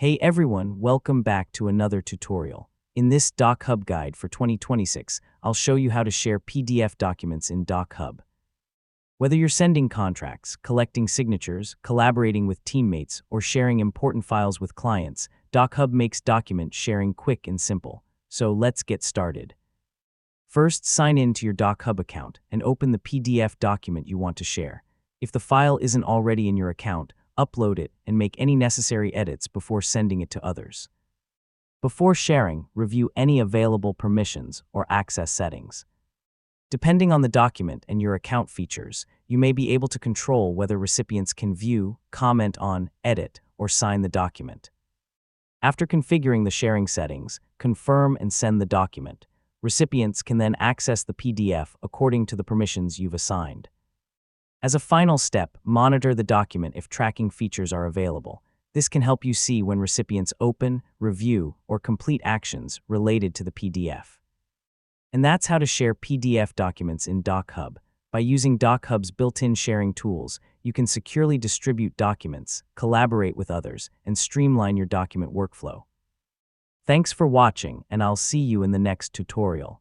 Hey everyone, welcome back to another tutorial. In this DocHub guide for 2026, I'll show you how to share PDF documents in DocHub. Whether you're sending contracts, collecting signatures, collaborating with teammates, or sharing important files with clients, DocHub makes document sharing quick and simple. So let's get started. First, sign in to your DocHub account and open the PDF document you want to share. If the file isn't already in your account, upload it and make any necessary edits before sending it to others. Before sharing, review any available permissions or access settings. Depending on the document and your account features, you may be able to control whether recipients can view, comment on, edit, or sign the document. After configuring the sharing settings, confirm and send the document. Recipients can then access the PDF according to the permissions you've assigned. As a final step, monitor the document if tracking features are available. This can help you see when recipients open, review, or complete actions related to the PDF. And that's how to share PDF documents in DocHub. By using DocHub's built-in sharing tools, you can securely distribute documents, collaborate with others, and streamline your document workflow. Thanks for watching, and I'll see you in the next tutorial.